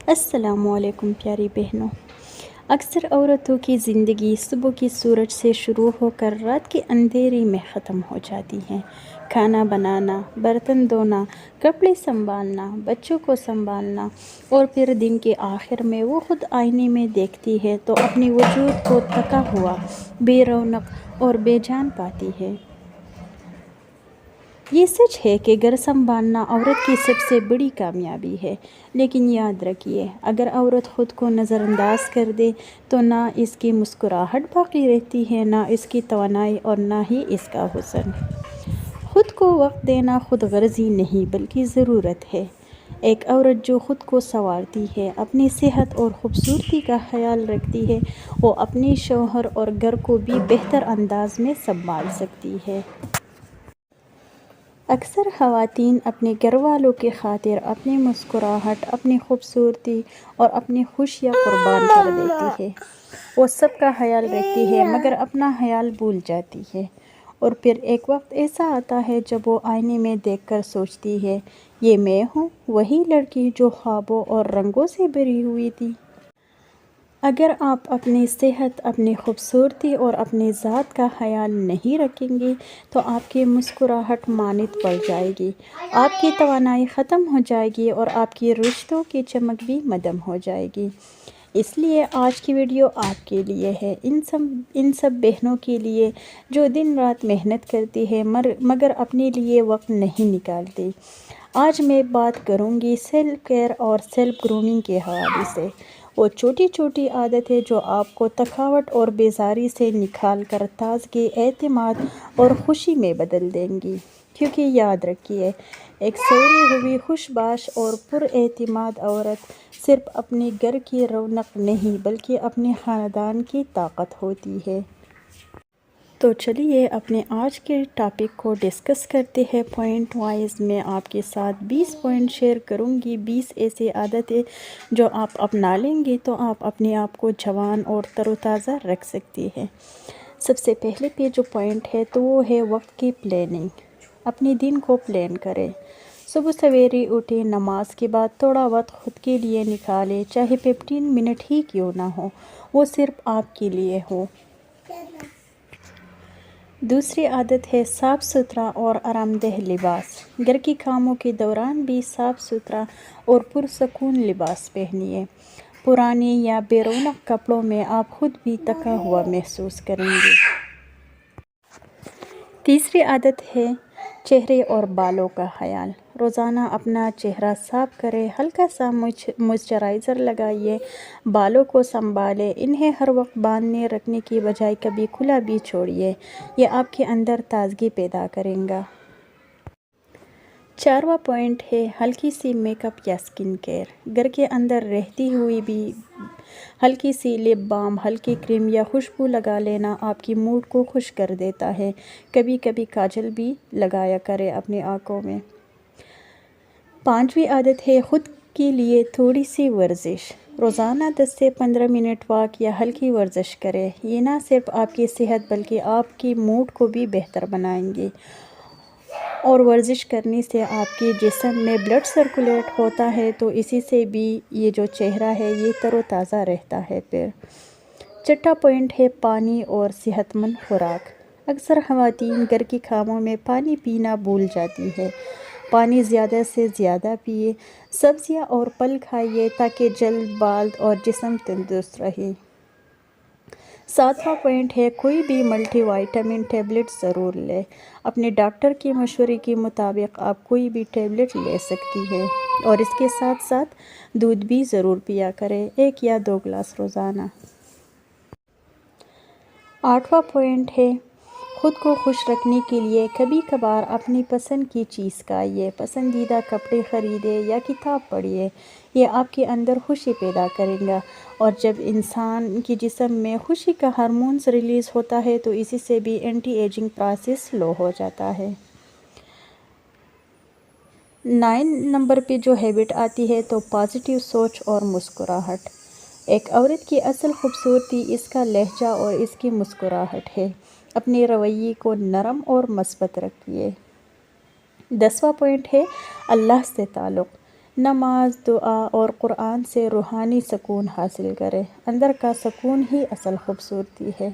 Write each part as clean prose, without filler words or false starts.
السلام علیکم پیاری بہنوں۔ اکثر عورتوں کی زندگی صبح کی سورج سے شروع ہو کر رات کے اندھیرے میں ختم ہو جاتی ہے۔ کھانا بنانا، برتن دھونا، کپڑے سنبھالنا، بچوں کو سنبھالنا اور پھر دن کے آخر میں وہ خود آئینے میں دیکھتی ہے تو اپنے وجود کو تھکا ہوا، بے رونق اور بے جان پاتی ہے۔ یہ سچ ہے کہ گھر سنبھالنا عورت کی سب سے بڑی کامیابی ہے، لیکن یاد رکھیے، اگر عورت خود کو نظر انداز کر دے تو نہ اس کی مسکراہٹ باقی رہتی ہے، نہ اس کی توانائی اور نہ ہی اس کا حسن۔ خود کو وقت دینا خود غرضی نہیں بلکہ ضرورت ہے۔ ایک عورت جو خود کو سنوارتی ہے، اپنی صحت اور خوبصورتی کا خیال رکھتی ہے، وہ اپنے شوہر اور گھر کو بھی بہتر انداز میں سنبھال سکتی ہے۔ اکثر خواتین اپنے گھر والوں کی خاطر اپنی مسکراہٹ، اپنی خوبصورتی اور اپنی خوشیاں قربان کر دیتی ہے۔ وہ سب کا خیال رکھتی ہے مگر اپنا خیال بھول جاتی ہے، اور پھر ایک وقت ایسا آتا ہے جب وہ آئینے میں دیکھ کر سوچتی ہے، یہ میں ہوں، وہی لڑکی جو خوابوں اور رنگوں سے بھری ہوئی تھی۔ اگر آپ اپنی صحت، اپنی خوبصورتی اور اپنی ذات کا خیال نہیں رکھیں گی تو آپ کی مسکراہٹ مانت پڑ جائے گی، آپ کی توانائی ختم ہو جائے گی اور آپ کی رشتوں کی چمک بھی مدھم ہو جائے گی۔ اس لیے آج کی ویڈیو آپ کے لیے ہے، ان سب بہنوں کے لیے جو دن رات محنت کرتی ہے مگر اپنے لیے وقت نہیں نکالتی۔ آج میں بات کروں گی سیلف کیئر اور سیلف گرومنگ کے حوالے سے، وہ چھوٹی چھوٹی عادتیں جو آپ کو تھکاوٹ اور بیزاری سے نکال کر تازگی، اعتماد اور خوشی میں بدل دیں گی۔ کیونکہ یاد رکھیے، ایک سنوری ہوئی، خوش باش اور پر اعتماد عورت صرف اپنے گھر کی رونق نہیں بلکہ اپنے خاندان کی طاقت ہوتی ہے۔ تو چلیے اپنے آج کے ٹاپک کو ڈسکس کرتے ہیں پوائنٹ وائز۔ میں آپ کے ساتھ 20 پوائنٹ شیئر کروں گی، 20 ایسی عادتیں جو آپ اپنا لیں گے تو آپ اپنے آپ کو جوان اور تر و تازہ رکھ سکتی ہیں۔ سب سے پہلے پہ جو پوائنٹ ہے تو وہ ہے وقت کی پلاننگ۔ اپنے دن کو پلان کریں۔ صبح سویرے اٹھیں، نماز کے بعد تھوڑا وقت خود کے لیے نکالیں، چاہے 15 منٹ ہی کیوں نہ ہو، وہ صرف آپ کے لیے ہو۔ دوسری عادت ہے صاف ستھرا اور آرام دہ لباس۔ گھر کے کاموں کے دوران بھی صاف ستھرا اور پرسکون لباس پہنیے۔ پرانے یا بے رونق کپڑوں میں آپ خود بھی تھکا ہوا محسوس کریں گے۔ تیسری عادت ہے چہرے اور بالوں کا خیال۔ روزانہ اپنا چہرہ صاف کریں، ہلکا سا موئسچرائزر لگائیے، بالوں کو سنبھالیں، انہیں ہر وقت باندھے رکھنے کی بجائے کبھی کھلا بھی چھوڑیے، یہ آپ کے اندر تازگی پیدا کرے گا۔ چارواں پوائنٹ ہے ہلکی سی میک اپ یا سکن کیئر۔ گھر کے اندر رہتی ہوئی بھی ہلکی سی لپ بام، ہلکی کریم یا خوشبو لگا لینا آپ کی موڈ کو خوش کر دیتا ہے۔ کبھی کبھی کاجل بھی لگایا کریں اپنی آنکھوں میں۔ پانچویں عادت ہے خود کے لیے تھوڑی سی ورزش۔ روزانہ 10 سے 15 منٹ واک یا ہلکی ورزش کریں، یہ نہ صرف آپ کی صحت بلکہ آپ کی موڈ کو بھی بہتر بنائیں گے، اور ورزش کرنے سے آپ کے جسم میں بلڈ سرکولیٹ ہوتا ہے تو اسی سے بھی یہ جو چہرہ ہے یہ تر و تازہ رہتا ہے۔ پھر چھٹا پوائنٹ ہے پانی اور صحت مند خوراک۔ اکثر خواتین گھر کے کاموں میں پانی پینا بھول جاتی ہے۔ پانی زیادہ سے زیادہ پیے، سبزیاں اور پھل کھائیے تاکہ جلد، بال اور جسم تندرست رہے۔ ساتواں پوائنٹ ہے کوئی بھی ملٹی وائٹامن ٹیبلٹ ضرور لیں۔ اپنے ڈاکٹر کے مشورے کے مطابق آپ کوئی بھی ٹیبلٹ لے سکتی ہیں، اور اس کے ساتھ ساتھ دودھ بھی ضرور پیا کریں، 1 یا 2 گلاس روزانہ۔ آٹھواں پوائنٹ ہے خود کو خوش رکھنے کے لیے کبھی کبھار اپنی پسند کی چیز کھائیے، پسندیدہ کپڑے خریدیں یا کتاب پڑھیے، یہ آپ کے اندر خوشی پیدا کرے گا، اور جب انسان کے جسم میں خوشی کا ہارمونز ریلیز ہوتا ہے تو اسی سے بھی اینٹی ایجنگ پروسیس سلو ہو جاتا ہے۔ 9 نمبر پہ جو ہیبٹ آتی ہے تو پازیٹیو سوچ اور مسکراہٹ۔ ایک عورت کی اصل خوبصورتی اس کا لہجہ اور اس کی مسکراہٹ ہے۔ اپنے رویے کو نرم اور مثبت رکھیے۔ 10واں پوائنٹ ہے اللہ سے تعلق۔ نماز، دعا اور قرآن سے روحانی سکون حاصل کرے۔ اندر کا سکون ہی اصل خوبصورتی ہے۔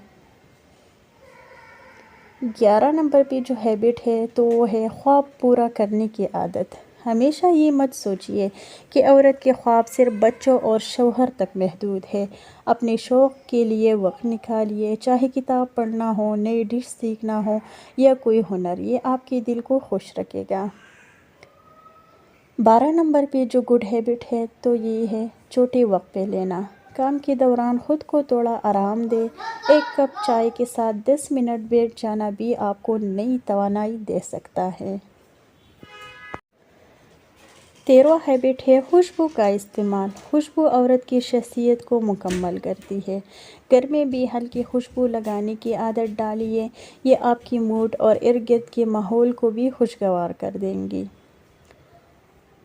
11 نمبر پہ جو ہیبٹ ہے تو وہ ہے خواب پورا کرنے کی عادت۔ ہمیشہ یہ مت سوچئے کہ عورت کے خواب صرف بچوں اور شوہر تک محدود ہے۔ اپنے شوق کے لیے وقت نکالیے، چاہے کتاب پڑھنا ہو، نئی ڈش سیکھنا ہو یا کوئی ہنر، یہ آپ کے دل کو خوش رکھے گا۔ 12 نمبر پہ جو گڈ ہیبٹ ہے تو یہ ہے چھوٹے وقفے لینا۔ کام کے دوران خود کو تھوڑا آرام دے۔ ایک کپ چائے کے ساتھ 10 منٹ بیٹھ جانا بھی آپ کو نئی توانائی دے سکتا ہے۔ 13واں ہیبٹ ہے خوشبو کا استعمال۔ خوشبو عورت کی شخصیت کو مکمل کرتی ہے۔ گھر میں بھی ہلکی خوشبو لگانے کی عادت ڈالیے، یہ آپ کی موڈ اور ارد گرد کے ماحول کو بھی خوشگوار کر دیں گی۔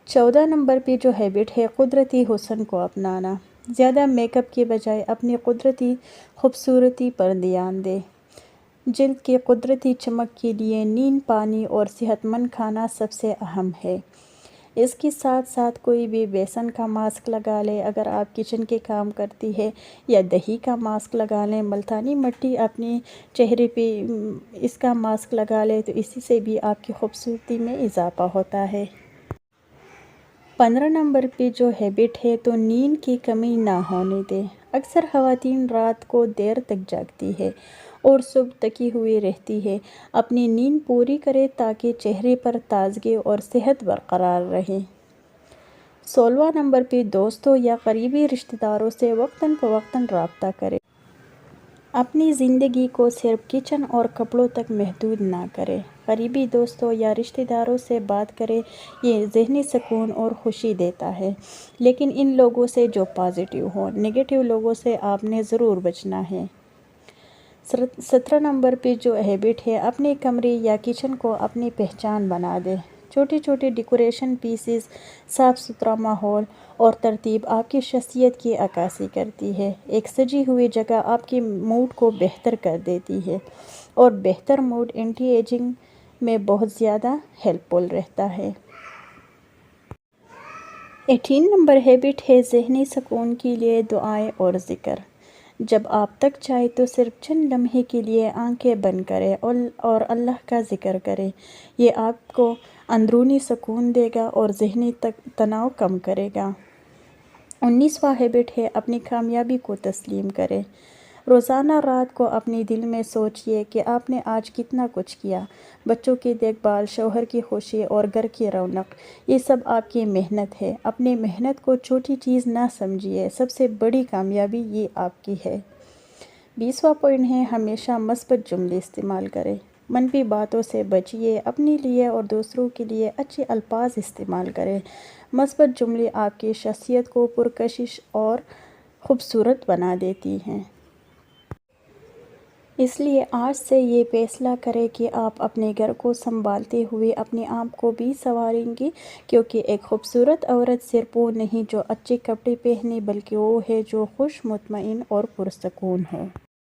14 نمبر پہ جو ہیبٹ ہے قدرتی حسن کو اپنانا۔ زیادہ میک اپ کے بجائے اپنی قدرتی خوبصورتی پر دھیان دیں۔ جلد کی قدرتی چمک کے لیے نیند، پانی اور صحت مند کھانا سب سے اہم ہے۔ اس کے ساتھ ساتھ کوئی بھی بیسن کا ماسک لگا لیں اگر آپ کچن کے کام کرتی ہے، یا دہی کا ماسک لگا لیں۔ ملتانی مٹی اپنے چہرے پہ اس کا ماسک لگا لیں تو اسی سے بھی آپ کی خوبصورتی میں اضافہ ہوتا ہے۔ 15 نمبر پہ جو ہیبٹ ہے تو نیند کی کمی نہ ہونے دیں۔ اکثر خواتین رات کو دیر تک جاگتی ہے اور صبح تکی ہوئی رہتی ہے۔ اپنی نیند پوری کریں تاکہ چہرے پر تازگی اور صحت برقرار رہے۔ 16واں نمبر پہ دوستوں یا قریبی رشتہ داروں سے وقتاً فوقتاً رابطہ کریں۔ اپنی زندگی کو صرف کچن اور کپڑوں تک محدود نہ کریں۔ قریبی دوستوں یا رشتہ داروں سے بات کریں، یہ ذہنی سکون اور خوشی دیتا ہے، لیکن ان لوگوں سے جو پازیٹیو ہوں۔ نگیٹیو لوگوں سے آپ نے ضرور بچنا ہے۔ 17 نمبر پہ جو ہیبٹ ہے اپنے کمرے یا کچن کو اپنی پہچان بنا دیں۔ چھوٹی چھوٹی ڈیکوریشن پیسز، صاف ستھرا ماحول اور ترتیب آپ کی شخصیت کی عکاسی کرتی ہے۔ ایک سجی ہوئی جگہ آپ کے موڈ کو بہتر کر دیتی ہے، اور بہتر موڈ اینٹی ایجنگ میں بہت زیادہ ہیلپ فل رہتا ہے۔ 18 نمبر ہیبٹ ہے ذہنی سکون کے لیے دعائیں اور ذکر۔ جب آپ تک چاہے تو صرف چند لمحے کے لیے آنکھیں بند کریں اور اللہ کا ذکر کریں، یہ آپ کو اندرونی سکون دے گا اور ذہنی تناؤ کم کرے گا۔ 19واں ہیبٹ ہے اپنی کامیابی کو تسلیم کریں۔ روزانہ رات کو اپنے دل میں سوچئے کہ آپ نے آج کتنا کچھ کیا۔ بچوں کی دیکھ بھال، شوہر کی خوشی اور گھر کی رونق، یہ سب آپ کی محنت ہے۔ اپنی محنت کو چھوٹی چیز نہ سمجھیے، سب سے بڑی کامیابی یہ آپ کی ہے۔ 20واں پوائنٹ ہے ہمیشہ مثبت جملے استعمال کریں۔ منفی باتوں سے بچیے، اپنے لیے اور دوسروں کے لیے اچھے الفاظ استعمال کریں۔ مثبت جملے آپ کی شخصیت کو پرکشش اور خوبصورت بنا دیتی ہیں۔ اس لیے آج سے یہ فیصلہ کریں کہ آپ اپنے گھر کو سنبھالتے ہوئے اپنے آپ کو بھی سنواریں گی، کیونکہ ایک خوبصورت عورت صرف وہ نہیں جو اچھے کپڑے پہنے، بلکہ وہ ہے جو خوش، مطمئن اور پرسکون ہو۔